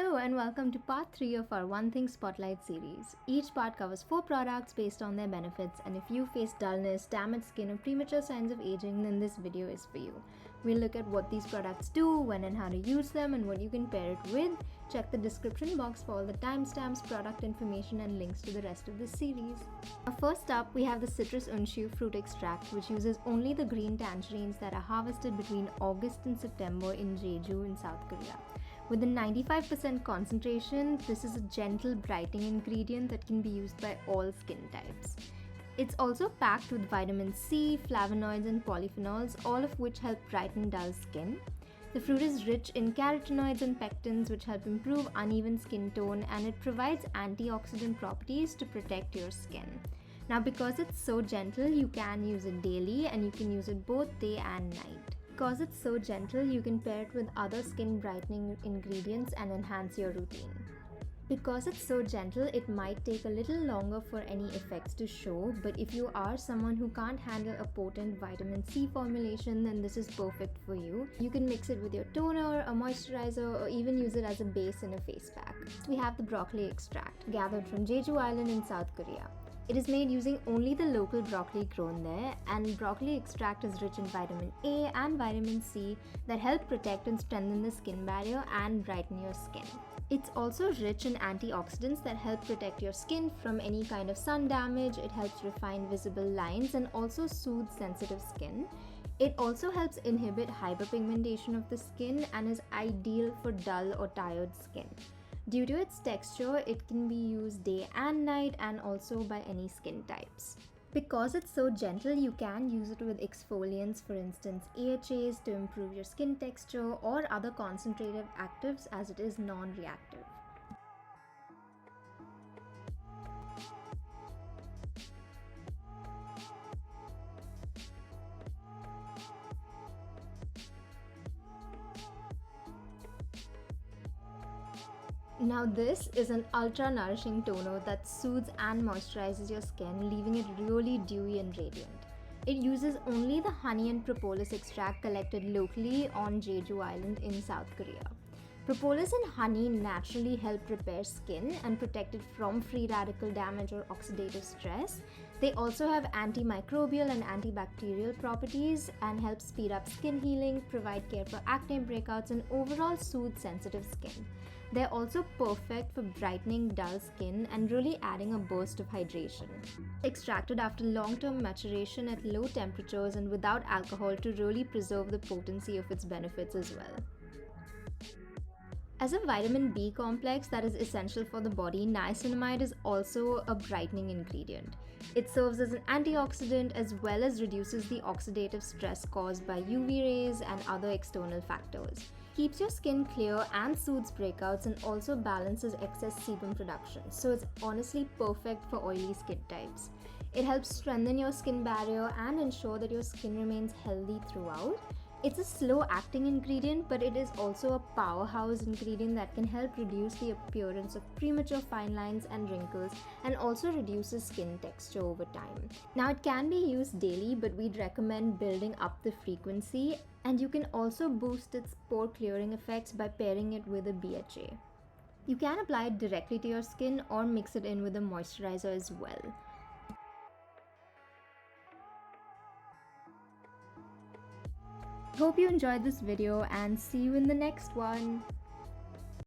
Hello and welcome to part 3 of our One Thing Spotlight series. Each part covers 4 products based on their benefits, and if you face dullness, damaged skin or premature signs of aging, then this video is for you. We'll look at what these products do, when and how to use them, and what you can pair it with. Check the description box for all the timestamps, product information and links to the rest of this series. Now, first up, we have the citrus Unshiu fruit extract, which uses only the green tangerines that are harvested between August and September in Jeju in South Korea. With a 95% concentration, this is a gentle brightening ingredient that can be used by all skin types. It's also packed with vitamin C, flavonoids and polyphenols, all of which help brighten dull skin. The fruit is rich in carotenoids and pectins, which help improve uneven skin tone, and it provides antioxidant properties to protect your skin. Now, because it's so gentle, you can use it daily and you can use it both day and night. Because it's so gentle, you can pair it with other skin brightening ingredients and enhance your routine. Because it's so gentle, it might take a little longer for any effects to show, but if you are someone who can't handle a potent vitamin C formulation, then this is perfect for you. You can mix it with your toner, a moisturizer, or even use it as a base in a face pack. We have the broccoli extract, gathered from Jeju Island in South Korea. It is made using only the local broccoli grown there, and broccoli extract is rich in vitamin A and vitamin C that help protect and strengthen the skin barrier and brighten your skin. It's also rich in antioxidants that help protect your skin from any kind of sun damage. It helps refine visible lines and also soothe sensitive skin. It also helps inhibit hyperpigmentation of the skin and is ideal for dull or tired skin. Due to its texture, it can be used day and night and also by any skin types. Because it's so gentle, you can use it with exfoliants, for instance AHAs, to improve your skin texture, or other concentrated actives, as it is non-reactive. Now this is an ultra nourishing toner that soothes and moisturizes your skin, leaving it really dewy and radiant. It uses only the honey and propolis extract collected locally on Jeju Island in South Korea. Propolis and honey naturally help repair skin and protect it from free radical damage or oxidative stress. They also have antimicrobial and antibacterial properties and help speed up skin healing, provide care for acne breakouts, and overall soothe sensitive skin. They're also perfect for brightening dull skin and really adding a burst of hydration. Extracted after long-term maturation at low temperatures and without alcohol to really preserve the potency of its benefits as well. As a vitamin B complex that is essential for the body, niacinamide is also a brightening ingredient. It serves as an antioxidant as well as reduces the oxidative stress caused by UV rays and other external factors. Keeps your skin clear and soothes breakouts, and also balances excess sebum production, so it's honestly perfect for oily skin types. It helps strengthen your skin barrier and ensure that your skin remains healthy throughout. It's a slow-acting ingredient, but it is also a powerhouse ingredient that can help reduce the appearance of premature fine lines and wrinkles, and also reduces skin texture over time. Now, it can be used daily, but we'd recommend building up the frequency, and you can also boost its pore-clearing effects by pairing it with a BHA. You can apply it directly to your skin or mix it in with a moisturizer as well. Hope you enjoyed this video and see you in the next one.